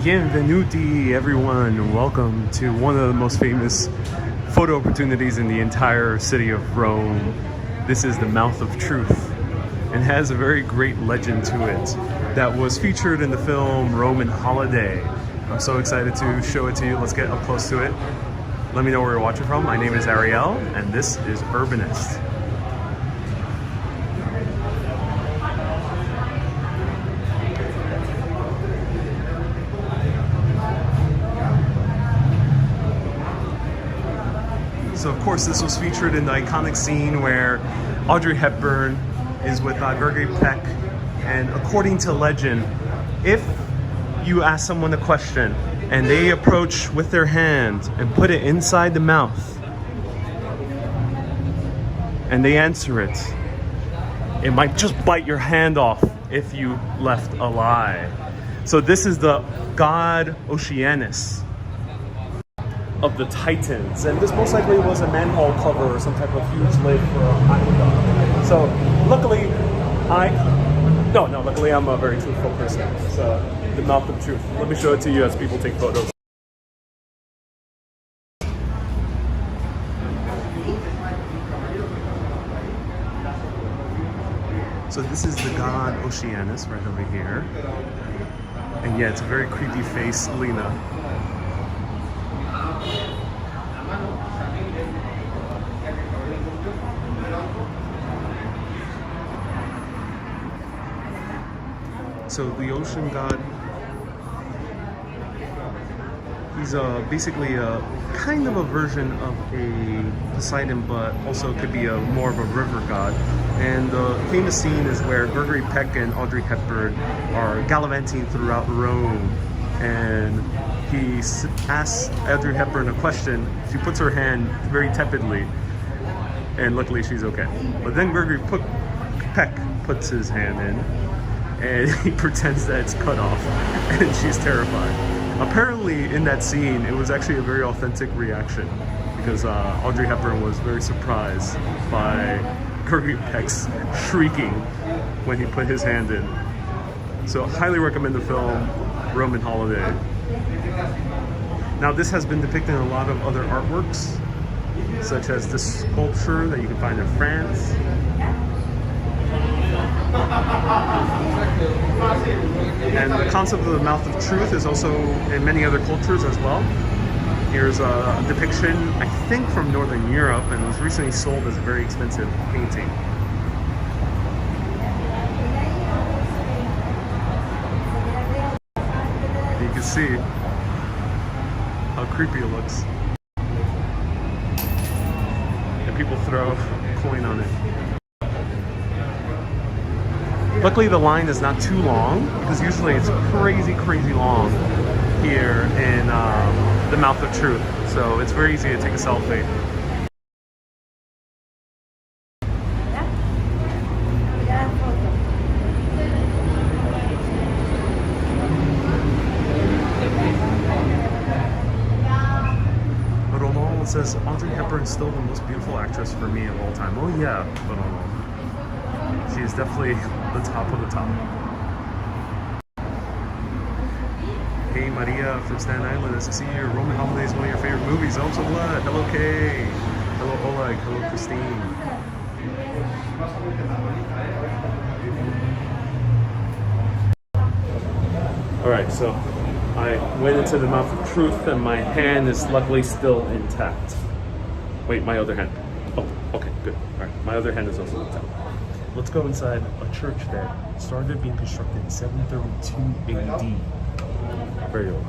Bienvenuti, everyone. Welcome to one of the most famous photo opportunities in the entire city of Rome. This is the Mouth of Truth and has a very great legend to it that was featured in the film Roman Holiday. I'm so excited to show it to you. Let's get up close to it. Let me know where you're watching from. My name is Ariel, and this is Urbanist. So of course this was featured in the iconic scene where Audrey Hepburn is with Gregory Peck, and according to legend, if you ask someone a question and they approach with their hand and put it inside the mouth and they answer it, it might just bite your hand off if you left a lie. So this is the god Oceanus of the Titans, and this most likely was a manhole cover or some type of huge lid for a aqueduct. So luckily luckily I'm a very truthful person. So the Mouth of Truth. Let me show it to you as people take photos. So this is the god Oceanus right over here, and yeah, it's a very creepy face, Lena. So the ocean god, he's basically a kind of a version of a Poseidon, but also could be more of a river god. And the famous scene is where Gregory Peck and Audrey Hepburn are gallivanting throughout Rome, and he asks Audrey Hepburn a question. She puts her hand very tepidly, and luckily she's okay. But then Gregory Peck puts his hand in, and he pretends that it's cut off, and she's terrified. Apparently in that scene, it was actually a very authentic reaction, because Audrey Hepburn was very surprised by Gregory Peck's shrieking when he put his hand in. So highly recommend the film Roman Holiday. Now this has been depicted in a lot of other artworks, such as this sculpture that you can find in France. And the concept of the Mouth of Truth is also in many other cultures as well. Here's a depiction, I think from Northern Europe, and it was recently sold as a very expensive painting. You can see how creepy it looks. And people throw a coin on it. Luckily the line is not too long, because usually it's crazy long here in the Mouth of Truth. So it's very easy to take a selfie. Roland says, Audrey Hepburn is still the most beautiful actress for me of all time. Oh yeah, but she is definitely the top of the top. Hey Maria from Staten Island, nice to see you. Roman Holiday is one of your favorite movies. Oh, so what? Hello Kay. Hello Oleg. Hello Christine. Alright, so I went into the Mouth of Truth and my hand is luckily still intact. Wait, my other hand. Oh, okay, good. Alright, my other hand is also intact. Let's go inside a church that started being constructed in 732 AD. Very old.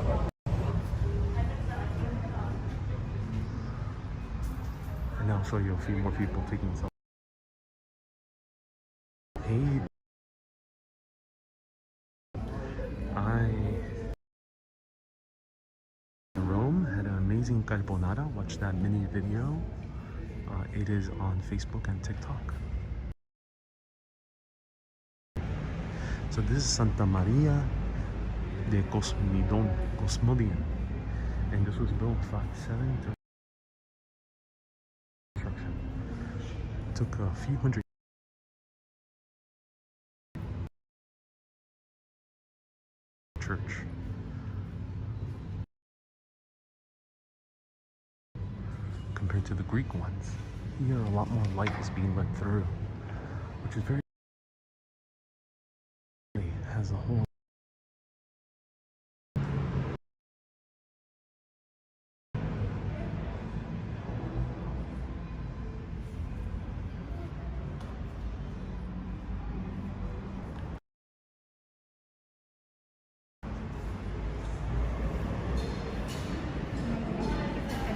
And now I'll show you a few more people taking selfies. Hey. In Rome, had an amazing carbonara. Watch that mini video. It is on Facebook and TikTok. So this is Santa Maria de Cosmodium, and this was built 5-7 construction. It took a few hundred church. to the Greek ones. Here, a lot more light is being let through, which is very. It has a whole.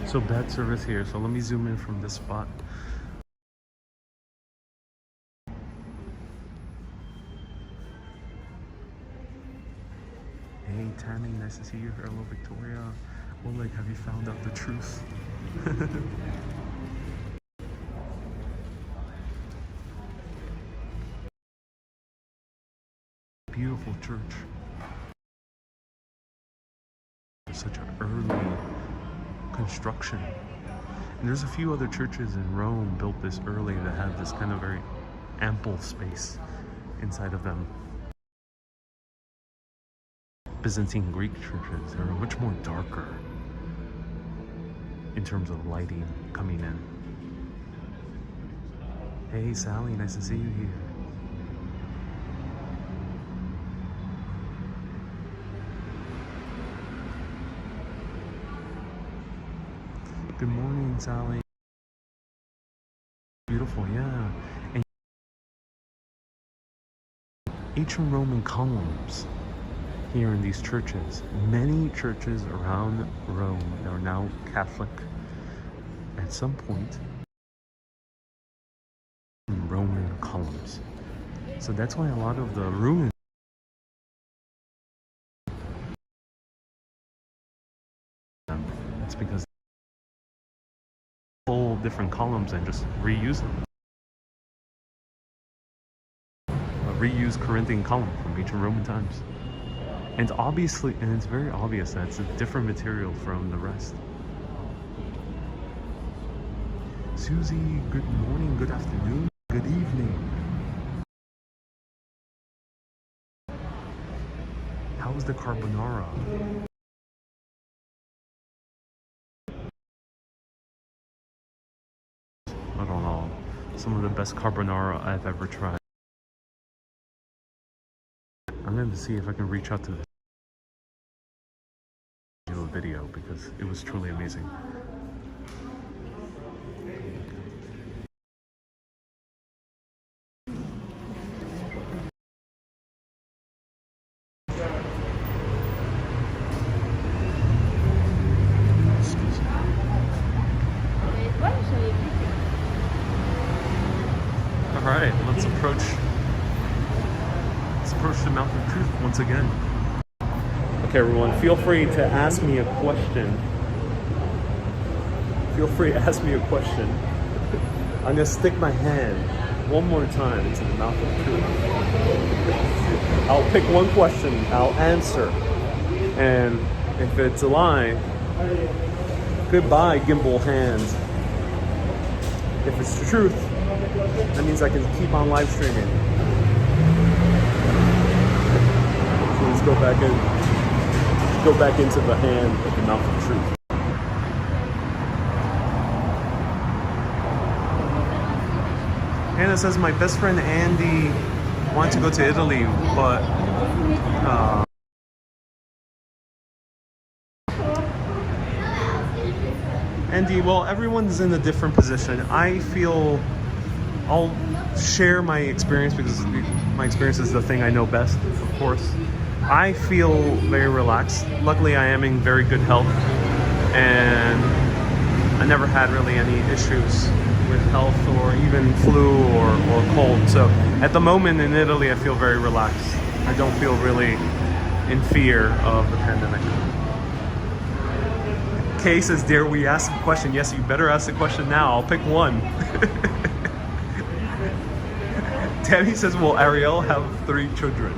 So bad service here, so let me zoom in from this spot. Hey Tammy, nice to see you. Hello Victoria. Oleg, have you found out the truth? Beautiful church. Such an early construction. And there's a few other churches in Rome built this early that have this kind of very ample space inside of them. Byzantine Greek churches are much more darker in terms of lighting coming in. Hey Sally, nice to see you here. Good morning, Sally. Beautiful, yeah. And ancient Roman columns here in these churches. Many churches around Rome that are now Catholic at some point. Roman columns. So that's why a lot of the ruins. It's because whole different columns and just reuse them. A reused Corinthian column from ancient Roman times. And obviously, and it's very obvious that it's a different material from the rest. Susie, good morning, good afternoon, good evening. How's the carbonara? I don't know, some of the best carbonara I've ever tried. I'm going to see if I can reach out to the video because it was truly amazing. Alright, let's approach the Mountain of Truth once again. Okay everyone, feel free to ask me a question. Feel free to ask me a question. I'm gonna stick my hand one more time into the Mountain of Truth. I'll pick one question, I'll answer. And if it's a lie, goodbye gimbal hands. If it's the truth, that means I can keep on live streaming. So let's go back into the hand of the Mountain of Truth. Hannah says my best friend Andy wanted to go to Italy, but Andy, well, everyone's in a different position. I feel I'll share my experience because my experience is the thing I know best, of course. I feel very relaxed. Luckily, I am in very good health, and I never had really any issues with health or even flu or cold. So at the moment in Italy, I feel very relaxed. I don't feel really in fear of the pandemic. Kay says, dare we ask a question? Yes, you better ask the question now. I'll pick one. Tammy says, will Ariel have 3 children?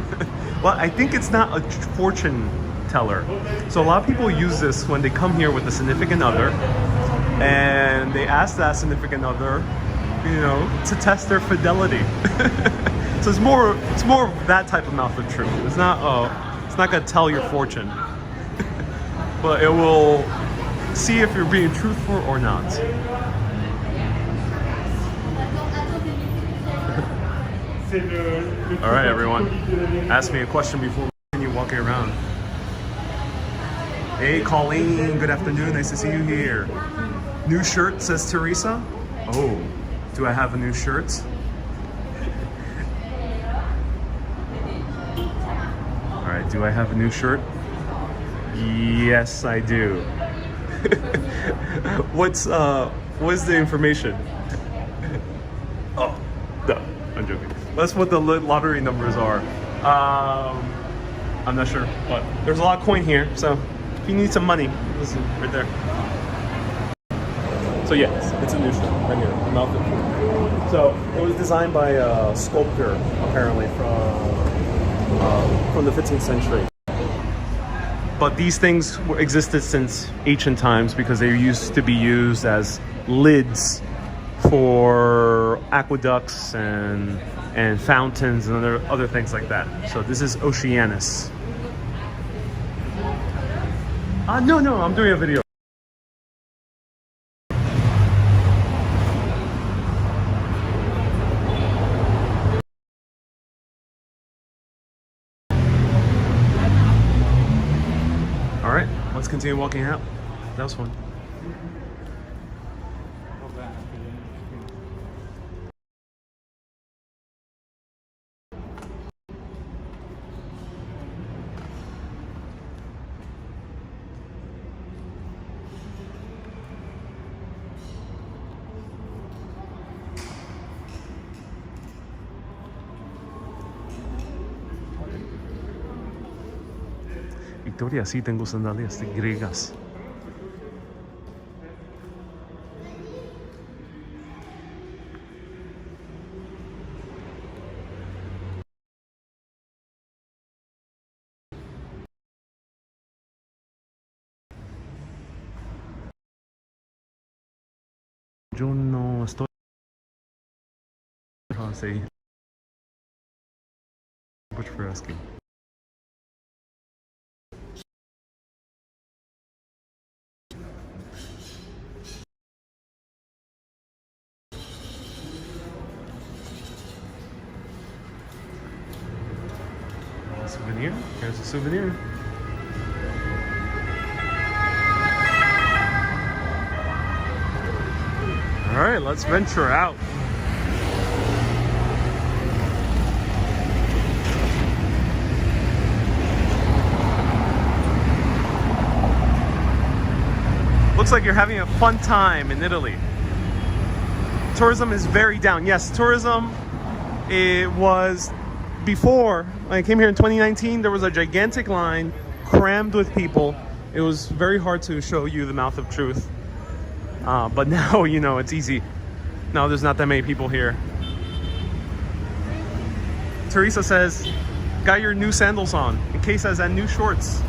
Well, I think it's not a fortune teller. So a lot of people use this when they come here with a significant other and they ask that significant other, you know, to test their fidelity. So it's more of that type of mouth of truth. It's not gonna tell your fortune, but it will see if you're being truthful or not. All right, everyone. Ask me a question before we continue walking around. Hey, Colleen. Good afternoon. Nice to see you here. New shirt, says Teresa. Oh, do I have a new shirt? All right, do I have a new shirt? Yes, I do. What's the information? Oh, no, I'm joking. That's what the lottery numbers are. I'm not sure, but there's a lot of coin here, so if you need some money, listen, right there. So yes, it's a new shirt right here, the Mouth of Truth. So it was designed by a sculptor, apparently from the 15th century. But these things existed since ancient times because they used to be used as lids for aqueducts and fountains and other things like that. So this is Oceanus. No, I'm doing a video. All right, let's continue walking out. That was fun. Victoria, sí tengo sandalias griegas. Yo no estoy así. Much for asking. Souvenir. Here's a souvenir. All right, let's venture out. Looks like you're having a fun time in Italy. Tourism is very down. Yes, tourism, it was before, when I came here in 2019, there was a gigantic line crammed with people. It was very hard to show you the Mouth of Truth. But now, you know, it's easy. Now there's not that many people here. Teresa says, got your new sandals on. And Kay says, and new shorts.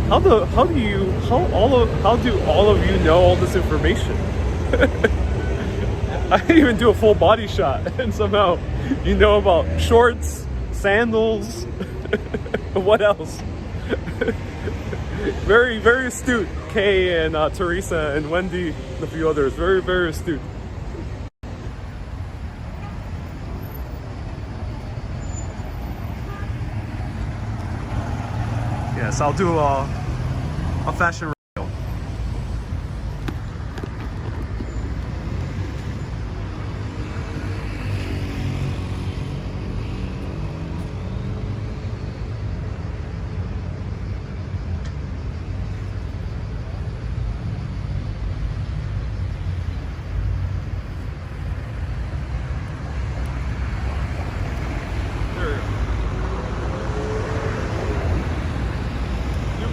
How do all of you know all this information? I didn't even do a full body shot, and somehow you know about shorts, sandals, what else? Very, very astute. Kay and Teresa and Wendy and a few others. Very, very astute. Yes, I'll do a fashion reel.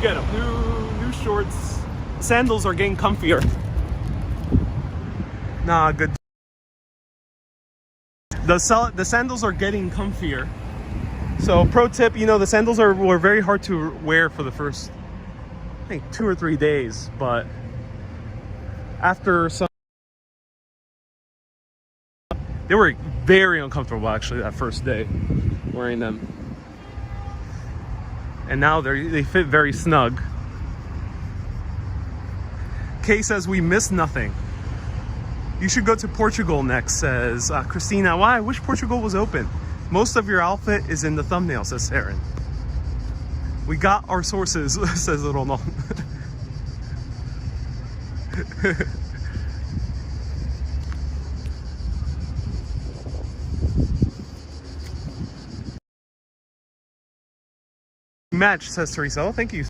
Ghetto. New shorts. Sandals are getting comfier. Nah, good. The sandals are getting comfier. So pro tip, you know, the sandals were very hard to wear for the first, I think, 2 or 3 days, but after some, they were very uncomfortable actually that first day wearing them. And now they fit very snug. Kay says we missed nothing. You should go to Portugal next, says Christina. Why? I wish Portugal was open. Most of your outfit is in the thumbnail, says Saren. We got our sources, says Ronald. Match, says Teresa. Oh, thank you.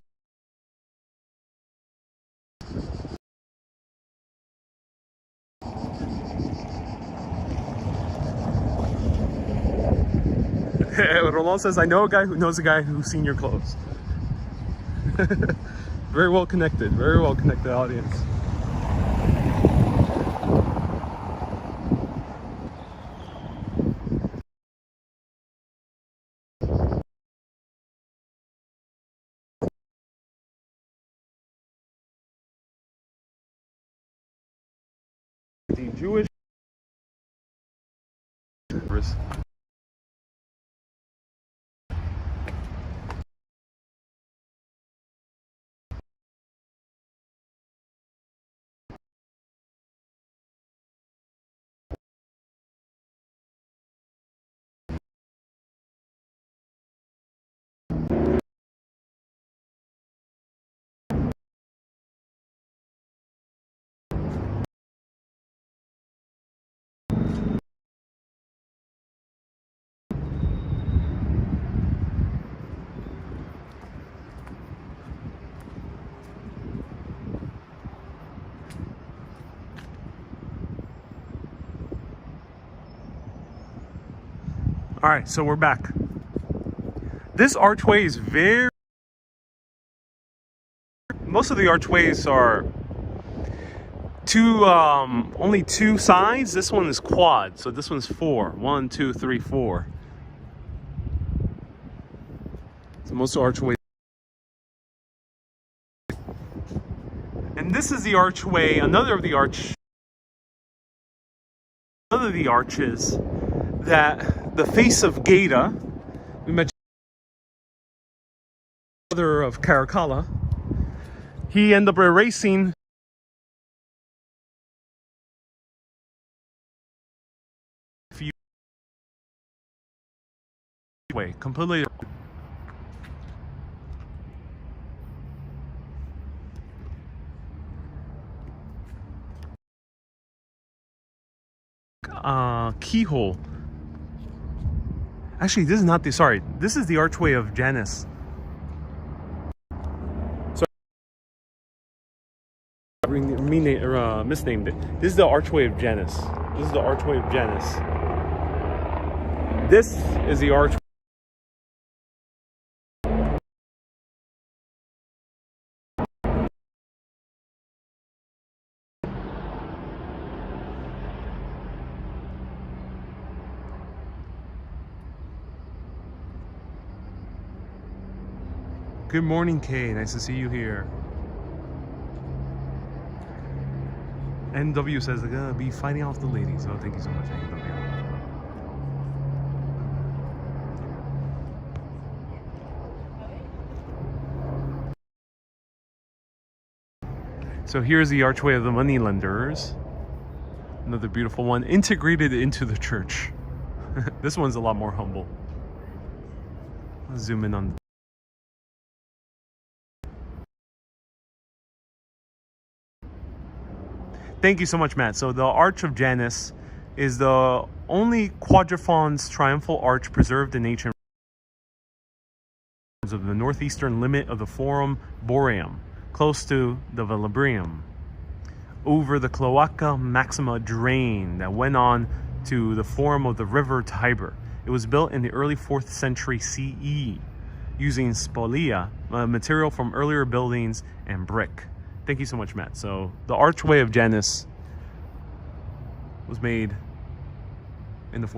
Roland says, I know a guy who knows a guy who's seen your clothes. Very well connected audience. The Jewish. All right, so we're back. This archway is very... Most of the archways are only two sides. This one is quad, so this one's 4. 1, 2, 3, 4. So most archways. And this is the archway, another of the arches that the face of Ghetto, we mentioned the brother of Caracalla, he ended up erasing way completely. Keyhole. Actually, this is not the, sorry, this is the archway of Janus. Sorry, misnamed it. This is the archway of Janus. This is the archway of Janus. This is the archway. Good morning, Kay. Nice to see you here. NW says they're gonna be fighting off the ladies. Oh, thank you so much, NW. So here's the archway of the moneylenders. Another beautiful one, integrated into the church. This one's a lot more humble. Let's zoom in on. Thank you so much, Matt. So the Arch of Janus is the only quadriform's triumphal arch preserved in ancient of the northeastern limit of the Forum Boreum, close to the Velabrium, over the Cloaca Maxima drain that went on to the forum of the river Tiber. It was built in the early 4th century CE using spolia, material from earlier buildings, and brick. Thank you so much, Matt. So the archway of Janus was made in the 4th.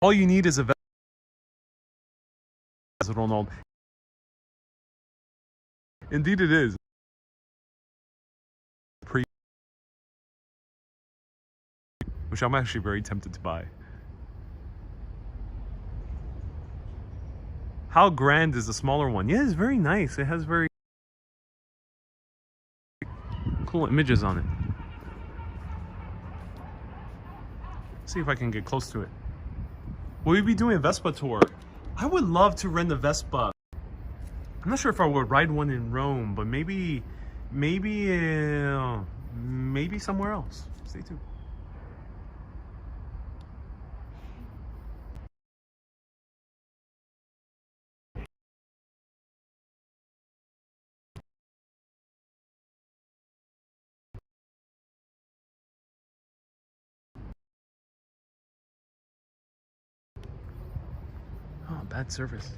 All you need is a vessel, Ronald. Indeed it is. Which I'm actually very tempted to buy. How grand is the smaller one? Yeah, it's very nice. It has very cool images on it. See if I can get close to it. Will we be doing a Vespa tour? I would love to rent a Vespa. I'm not sure if I would ride one in Rome, but maybe somewhere else. Stay tuned. Oh, bad service.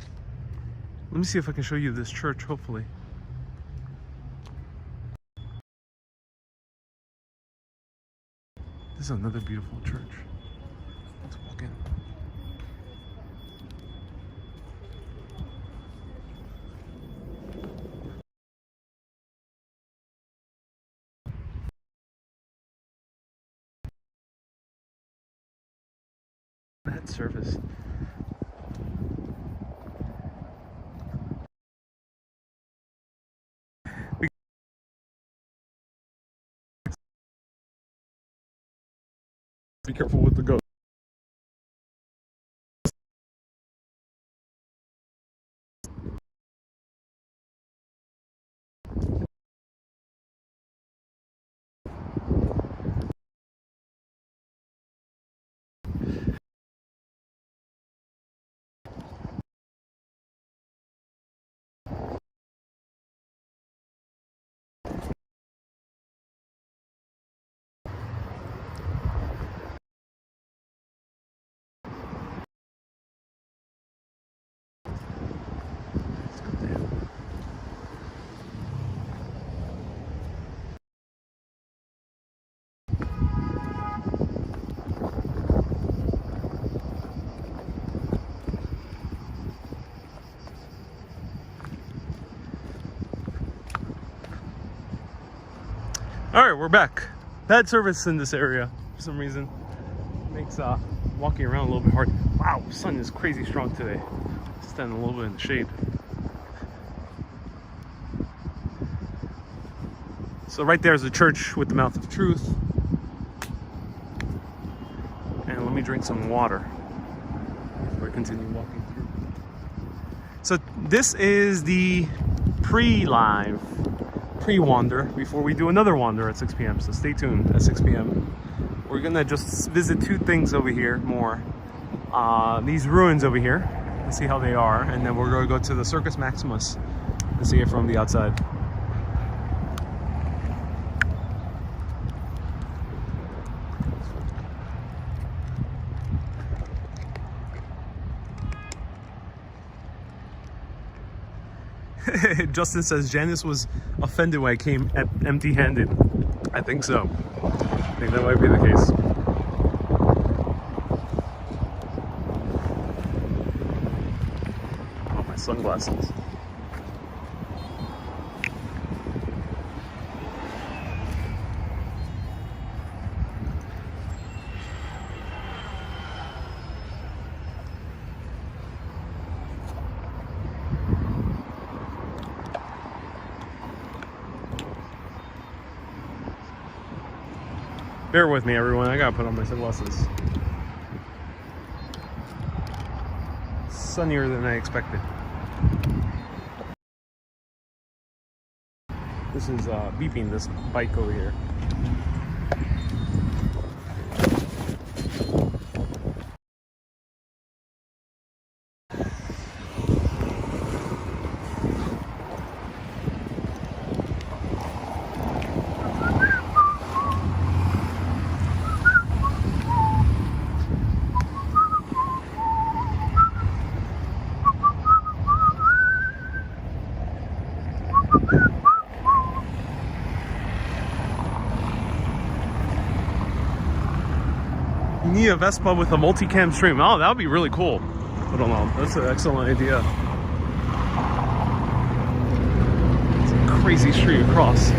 Let me see if I can show you this church, hopefully. This is another beautiful church. Let's walk in. Bad service. Be careful with the goat. All right, we're back. Bad service in this area for some reason. Makes walking around a little bit hard. Wow, sun is crazy strong today. Standing a little bit in the shade. So right there is the church with the mouth of truth. And let me drink some water before I continue walking through. So this is the pre-wander before we do another wander at 6 p.m. So stay tuned at 6 p.m. We're gonna just visit two things over here more. These ruins over here, and see how they are, and then we're gonna go to the Circus Maximus and see it from the outside. Justin says Janice was offended when I came empty-handed. I think so. I think that might be the case. Oh, my sunglasses. Bear with me, everyone. I gotta put on my sunglasses. Sunnier than I expected. This is beeping, this bike over here. Need a Vespa with a multicam stream. Oh, that would be really cool. I don't know. That's an excellent idea. It's a crazy street across.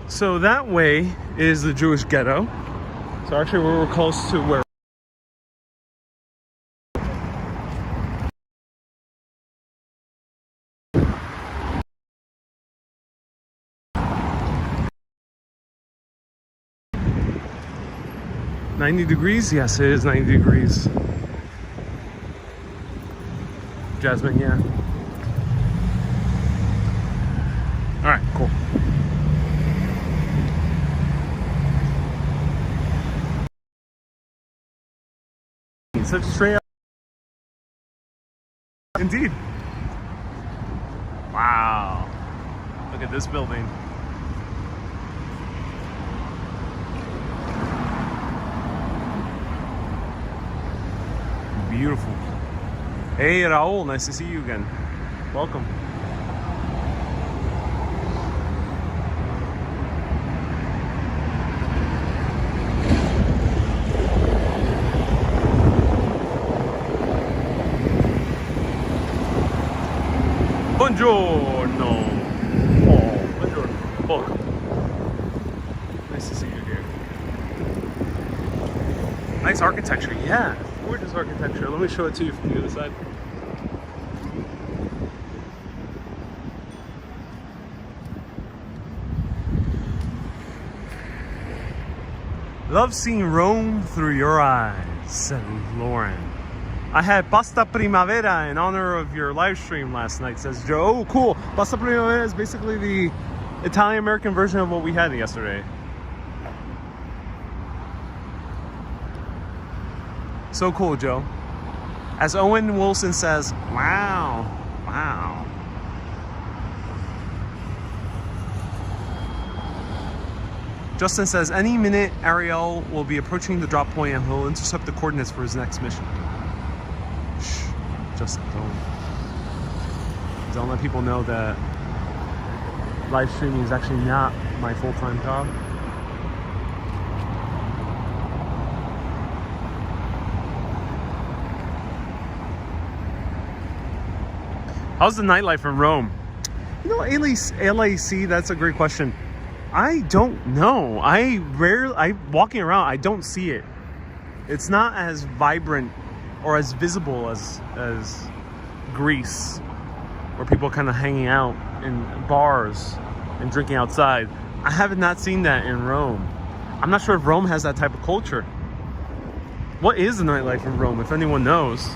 So that way is the Jewish ghetto. So actually we were close to where 90 degrees? Yes, it is 90 degrees. Jasmine, yeah. Alright, cool. Such straight up. Indeed. Wow. Look at this building. Beautiful. Hey Raul, nice to see you again. Welcome. Buongiorno. Oh, buongiorno. Welcome. Nice to see you here. Nice architecture, yeah. Gorgeous architecture. Let me show it to you from the other side. Love seeing Rome through your eyes, said Lauren. I had pasta primavera in honor of your live stream last night, says Joe. Oh, cool. Pasta primavera is basically the Italian-American version of what we had yesterday. So cool, Joe. As Owen Wilson says, wow, wow. Justin says, any minute Ariel will be approaching the drop point and he'll intercept the coordinates for his next mission. Shh, Justin, don't let people know that live streaming is actually not my full-time job. How's the nightlife in Rome? You know, LAC, that's a great question. I don't know. Walking around, I don't see it. It's not as vibrant or as visible as Greece, where people are kind of hanging out in bars and drinking outside. I have not seen that in Rome. I'm not sure if Rome has that type of culture. What is the nightlife in Rome, if anyone knows?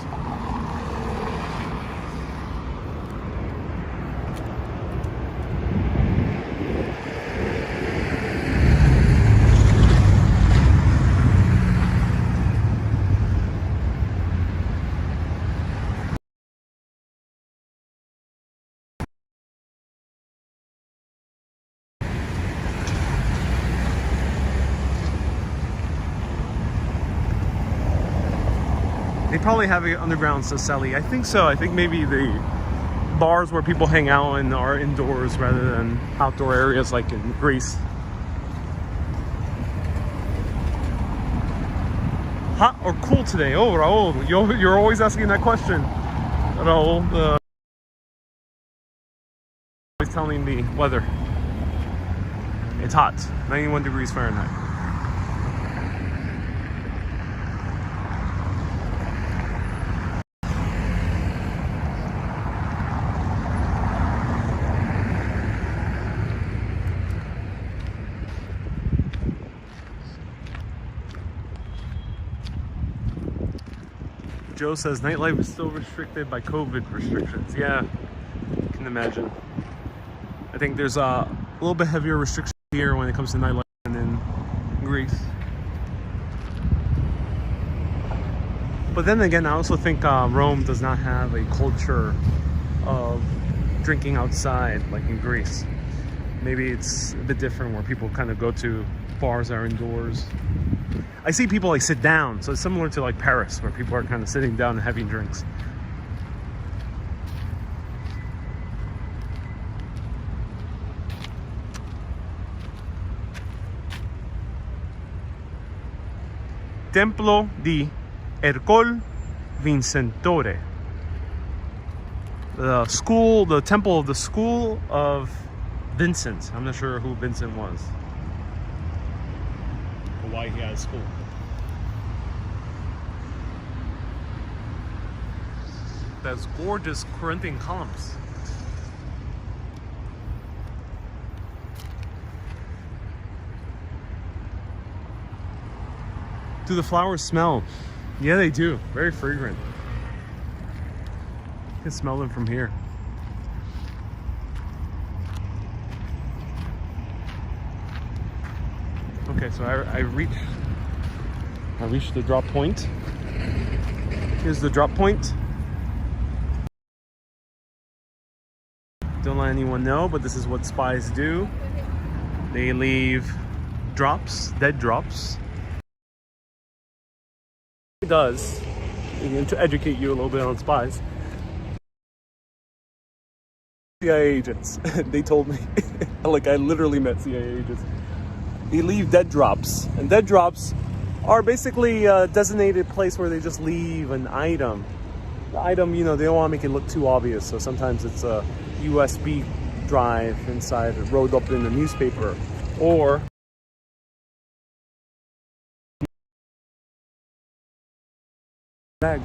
They probably have an underground Sicily. I think so. I think maybe the bars where people hang out and are indoors rather than outdoor areas like in Greece. Hot or cool today? Oh, Raul, you're always asking that question. Raul, always telling the weather. It's hot, 91 degrees Fahrenheit. Joe says nightlife is still restricted by COVID restrictions. Yeah, I can imagine. I think there's a little bit heavier restrictions here when it comes to nightlife than in Greece. But then again, I also think Rome does not have a culture of drinking outside like in Greece. Maybe it's a bit different where people kind of go to bars that are indoors. I see people like sit down, so it's similar to like Paris where people are kind of sitting down and having drinks. Templo di Ercole Vincentore. The temple of the school of Vincent. I'm not sure who Vincent was. why he has hope. Those gorgeous Corinthian columns. Do the flowers smell? Yeah, they do. Very fragrant. You can smell them from here. Okay, so I reached the drop point. Here's the drop point. Don't let anyone know, but this is what spies do. They leave drops, dead drops. It does, to educate you a little bit on spies. CIA agents, they told me. Like, I literally met CIA agents. They leave dead drops, and dead drops are basically a designated place where they just leave an item. The item, you know, they don't want to make it look too obvious, so sometimes it's a USB drive inside, rolled up in the newspaper, or bag.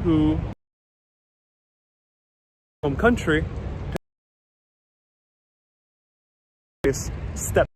Who home country step.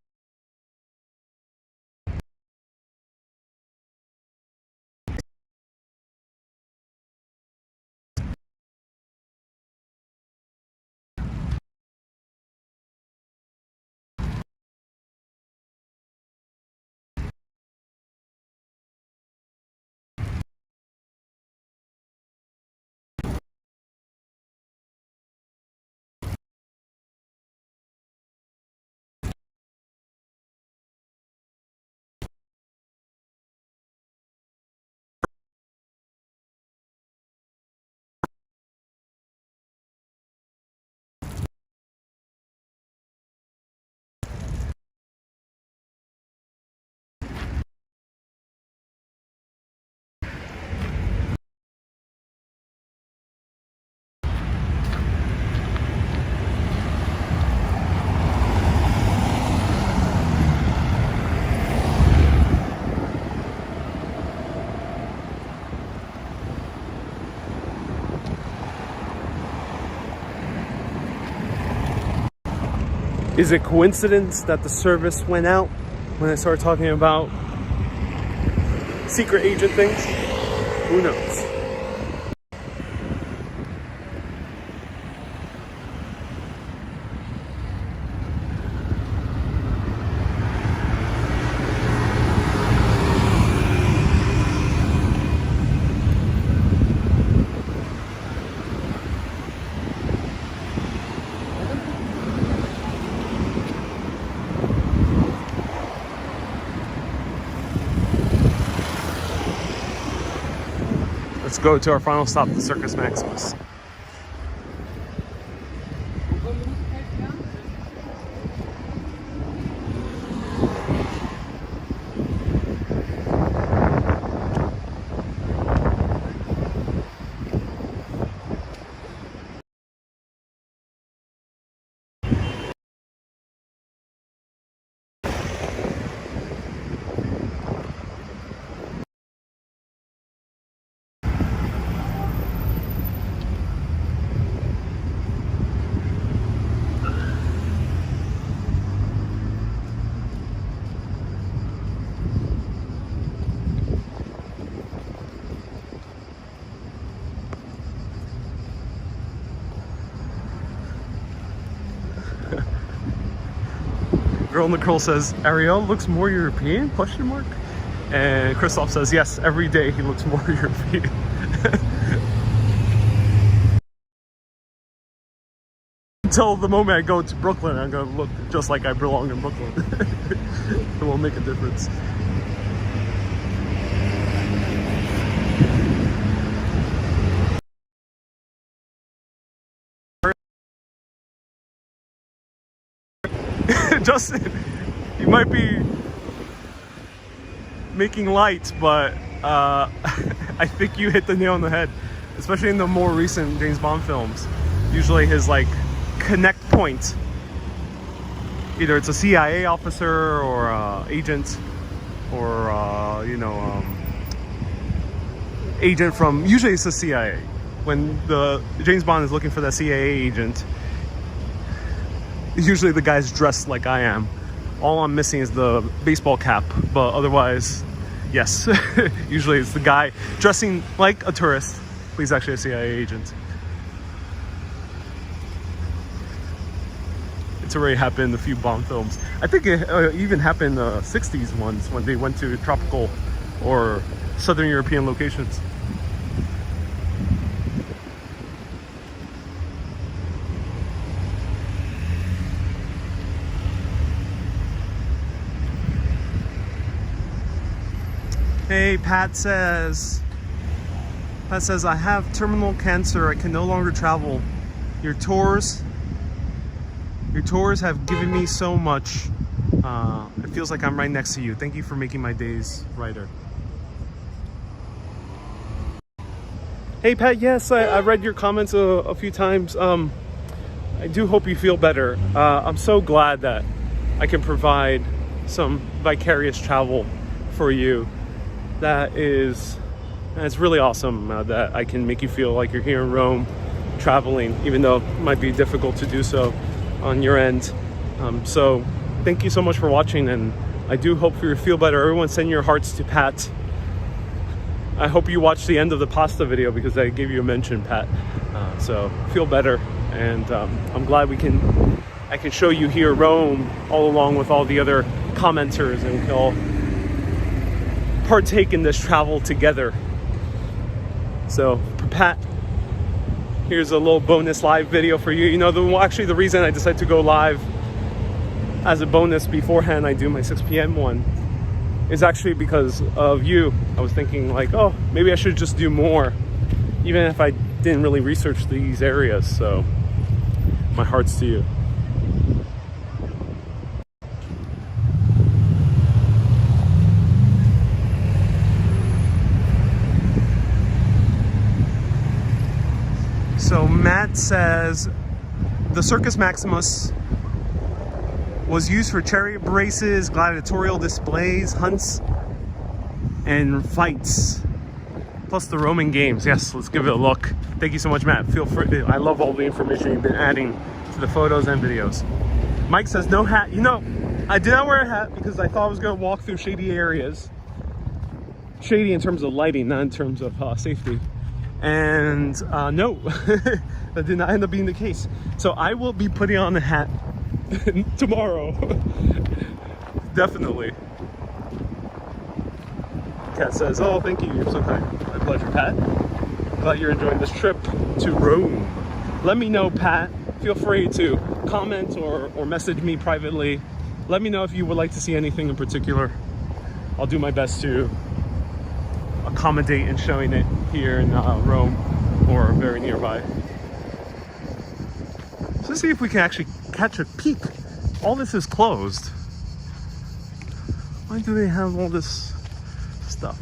Is it coincidence that the service went out when I started talking about secret agent things? Who knows? Let's go to our final stop, the Circus Maximus. Girl in the curl says, Ariel looks more European, question mark? And Christoph says, yes, every day he looks more European. Until the moment I go to Brooklyn, I'm gonna look just like I belong in Brooklyn. It won't make a difference. Justin, you might be making light, but I think you hit the nail on the head, especially in the more recent James Bond films. Usually his like connect point either it's a CIA officer or agent, or agent from, usually it's the CIA. When the James Bond is looking for that CIA agent, usually the guy's dressed like I am. All I'm missing is the baseball cap, but otherwise, yes. Usually it's the guy dressing like a tourist, but he's actually a CIA agent. It's already happened in a few Bond films. I think it even happened in the 60s ones when they went to tropical or Southern European locations. Hey, Pat says, I have terminal cancer. I can no longer travel. Your tours have given me so much. It feels like I'm right next to you. Thank you for making my days brighter. Hey, Pat, yes, I read your comments a few times. I do hope you feel better. I'm so glad that I can provide some vicarious travel for you. It's really awesome that I can make you feel like you're here in Rome traveling, even though it might be difficult to do so on your end. So thank you so much for watching, and I do hope you feel better. Everyone send your hearts to Pat. I hope you watched the end of the pasta video because I gave you a mention, Pat. So feel better, and I'm glad I can show you here Rome all along with all the other commenters, and we can all partake in this travel together. So Pat, here's a little bonus live video for you. You know, actually the reason I decided to go live as a bonus beforehand I do my 6 p.m. one is actually because of you. I was thinking like, oh, maybe I should just do more, even if I didn't really research these areas. So my heart's to you. So Matt says the Circus Maximus was used for chariot races, gladiatorial displays, hunts, and fights, plus the Roman games. Yes, let's give it a look. Thank you so much, Matt. Feel free. I love all the information you've been adding to the photos and videos. Mike says no hat. You know, I did not wear a hat because I thought I was going to walk through shady areas. Shady in terms of lighting, not in terms of safety. And no, that did not end up being the case. So I will be putting on the hat tomorrow. Definitely. Kat says, oh, thank you, you're so kind. My pleasure, Pat. Glad you're enjoying this trip to Rome. Let me know, Pat. Feel free to comment or message me privately. Let me know if you would like to see anything in particular. I'll do my best to accommodate in showing it here in Rome or very nearby. So let's see if we can actually catch a peek. All this is closed. Why do they have all this stuff?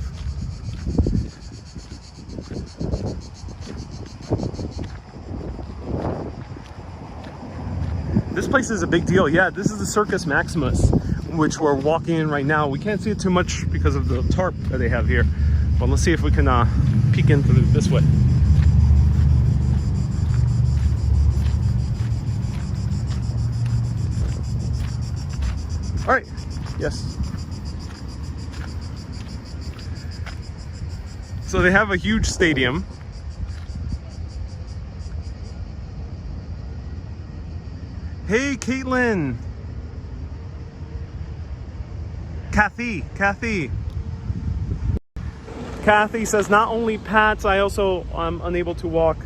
This place is a big deal. Yeah, this is the Circus Maximus, which we're walking in right now. We can't see it too much because of the tarp that they have here. But let's see if we can peek in through this way. All right, yes. So they have a huge stadium. Hey, Caitlin. Kathy says, not only Pat's, I also am unable to walk.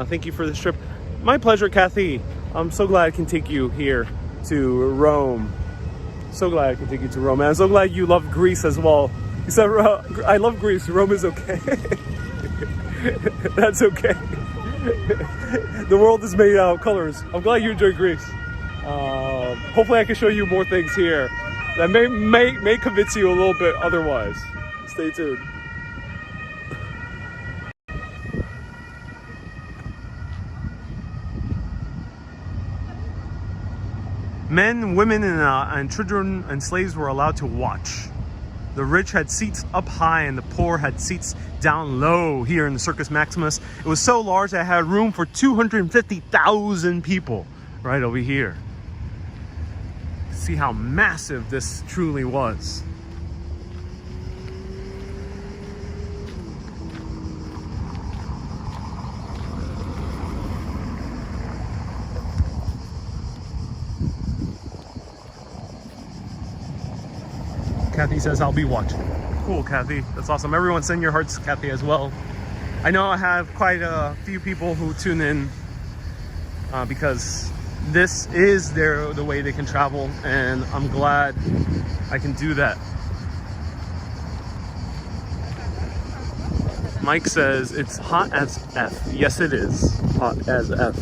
Thank you for this trip. My pleasure, Kathy. I'm so glad I can take you here to Rome. So glad I can take you to Rome. And I'm so glad you love Greece as well. You said, I love Greece. Rome is okay. That's okay. The world is made out of colors. I'm glad you enjoy Greece. Hopefully I can show you more things here that may convince you a little bit otherwise. Stay tuned. Men, women, and children and slaves were allowed to watch. The rich had seats up high and the poor had seats down low here in the Circus Maximus. It was so large that it had room for 250,000 people right over here. See how massive this truly was. Kathy says, I'll be watching. Cool, Kathy. That's awesome. Everyone send your hearts to Kathy as well. I know I have quite a few people who tune in because this is the way they can travel, and I'm glad I can do that. Mike says, it's hot as F. Yes, it is. Hot as F.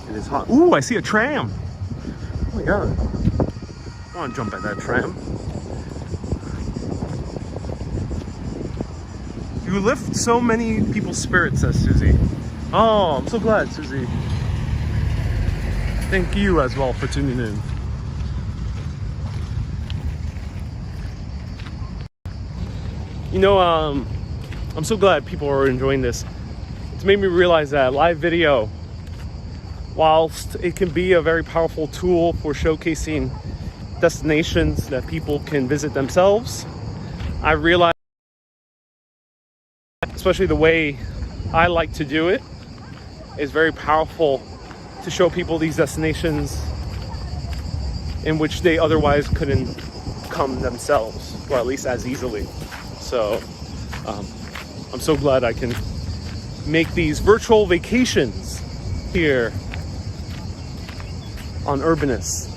It is hot. Ooh, I see a tram. Oh my God. I want to jump at that tram. You lift so many people's spirits, says Susie. Oh, I'm so glad, Susie. Thank you as well for tuning in. You know, I'm so glad people are enjoying this. It's made me realize that live video, whilst it can be a very powerful tool for showcasing destinations that people can visit themselves, I realize, especially the way I like to do it, is very powerful to show people these destinations in which they otherwise couldn't come themselves, or at least as easily. So I'm so glad I can make these virtual vacations here on Urbanus.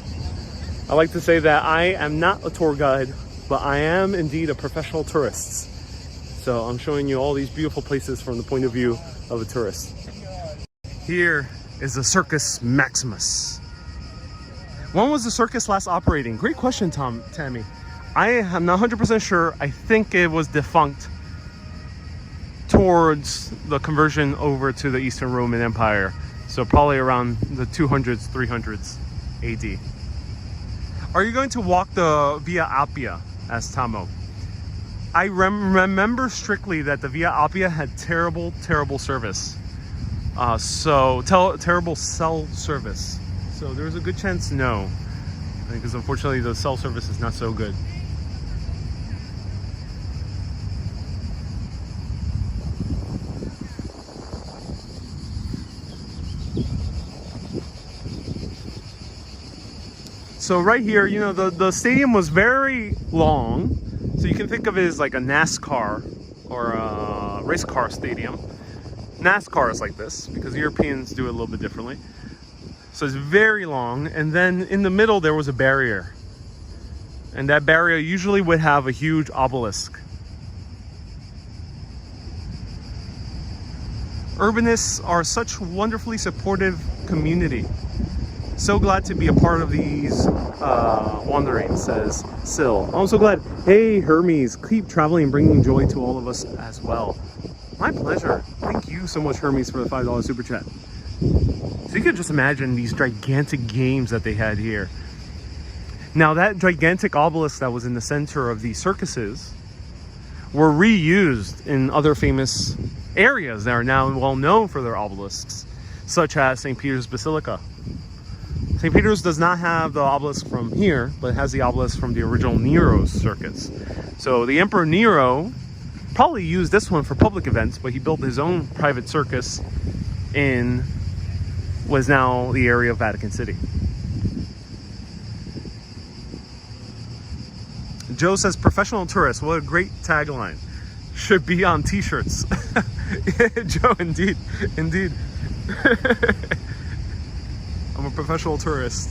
I like to say that I am not a tour guide, but I am indeed a professional tourist. So I'm showing you all these beautiful places from the point of view of a tourist. Here is the Circus Maximus. When was the circus last operating? Great question, Tammy. I am not 100% sure. I think it was defunct towards the conversion over to the Eastern Roman Empire. So probably around the 200s, 300s AD. Are you going to walk the Via Appia? Asked Tamo. I remember strictly that the Via Appia had terrible service. Terrible cell service. So there's a good chance no. Because unfortunately the cell service is not so good. So right here, you know, the stadium was very long. So you can think of it as like a NASCAR or a race car stadium. NASCAR is like this because Europeans do it a little bit differently. So it's very long, and then in the middle there was a barrier. And that barrier usually would have a huge obelisk. Urbanists are such wonderfully supportive community. So glad to be a part of these wanderings, says Sil. I'm so glad. Hey, Hermes, keep traveling and bringing joy to all of us as well. My pleasure. Thank you so much, Hermes, for the $5 super chat. So you could just imagine these gigantic games that they had here. Now that gigantic obelisk that was in the center of these circuses were reused in other famous areas that are now well known for their obelisks, such as St. Peter's Basilica. St. Peter's does not have the obelisk from here, but it has the obelisk from the original Nero's circus. So the Emperor Nero probably used this one for public events, but he built his own private circus in was now the area of Vatican City. Joe says, professional tourist. What a great tagline. Should be on t-shirts. Yeah, Joe, indeed. Indeed. I'm a professional tourist.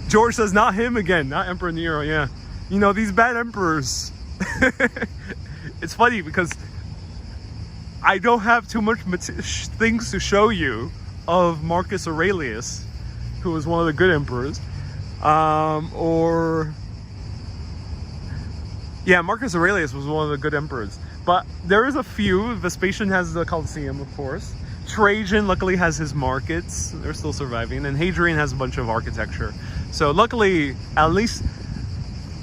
George says, not him again. Not Emperor Nero, yeah. You know, these bad emperors. It's funny because I don't have too much things to show you of Marcus Aurelius, who was one of the good emperors. Yeah, Marcus Aurelius was one of the good emperors. But there is a few. Vespasian has the Colosseum, of course. Trajan luckily has his markets. They're still surviving. And Hadrian has a bunch of architecture. So luckily, at least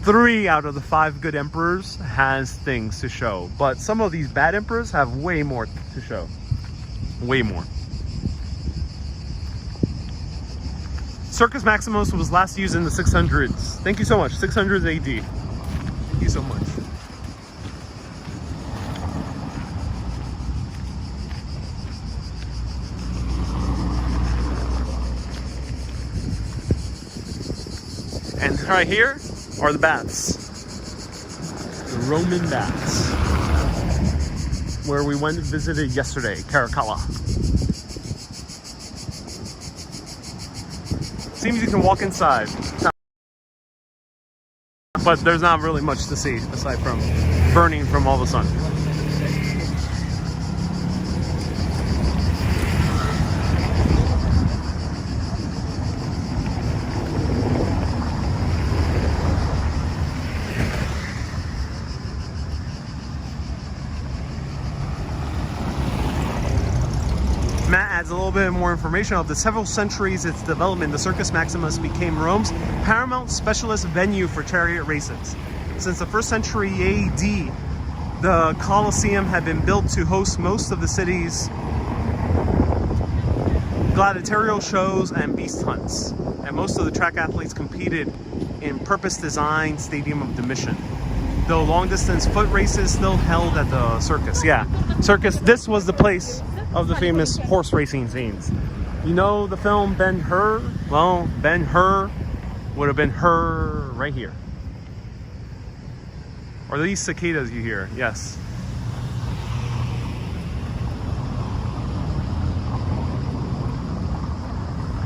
3 out of the 5 good emperors has things to show. But some of these bad emperors have way more to show. Way more. Circus Maximus was last used in the 600s. Thank you so much. 600s AD. Thank you so much. And right here are the baths. The Roman baths. Where we went and visited yesterday, Caracalla. Seems you can walk inside. But there's not really much to see aside from burning from all the sun. Matt adds a little bit more information. Of the several centuries its development, the Circus Maximus became Rome's paramount specialist venue for chariot races. Since the 1st century AD, the Colosseum had been built to host most of the city's gladiatorial shows and beast hunts, and most of the track athletes competed in purpose-designed Stadium of Domitian. Though long-distance foot races still held at the circus. Yeah, circus. This was the place of the famous horse racing scenes. You know the film Ben-Hur? Well, Ben-Hur would have been her right here. Or these cicadas you hear, yes.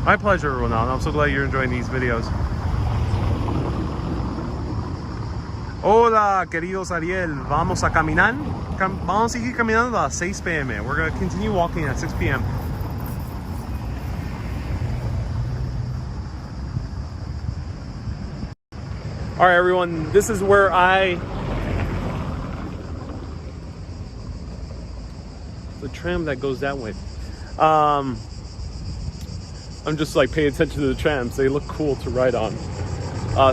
My pleasure, Ronaldo. I'm so glad you're enjoying these videos. Hola, queridos Ariel. Vamos a caminar. Vamos a seguir caminando a 6 p.m. We're going to continue walking at 6 p.m. All right, everyone. This is where the tram that goes that way. I'm just like paying attention to the trams. They look cool to ride on.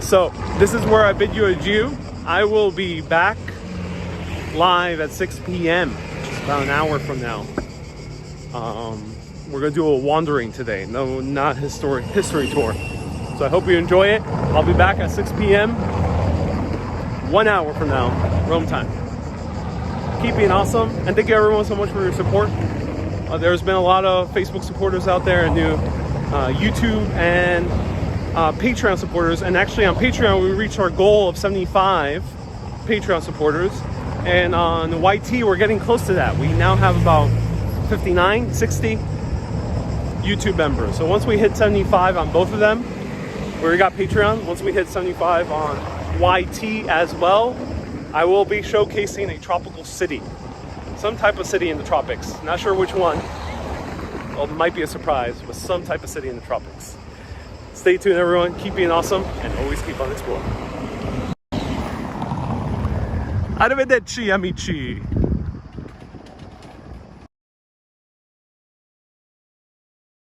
So this is where I bid you adieu. I will be back live at 6 p.m. Just about an hour from now. We're gonna do a wandering today. No, not history tour. So I hope you enjoy it. I'll be back at 6 p.m. 1 hour from now, Rome time. Keep being awesome, and thank you everyone so much for your support. There's been a lot of Facebook supporters out there, and new YouTube and Patreon supporters. And actually on Patreon we reached our goal of 75 Patreon supporters, and on YT we're getting close to that. We now have about 59, 60 YouTube members. So once we hit 75 on both of them, we got Patreon. Once we hit 75 on YT as well, I will be showcasing a tropical city, some type of city in the tropics. Not sure which one. Well, it might be a surprise, but some type of city in the tropics. Stay tuned, everyone. Keep being awesome, and always keep on exploring. Arrivederci, amici.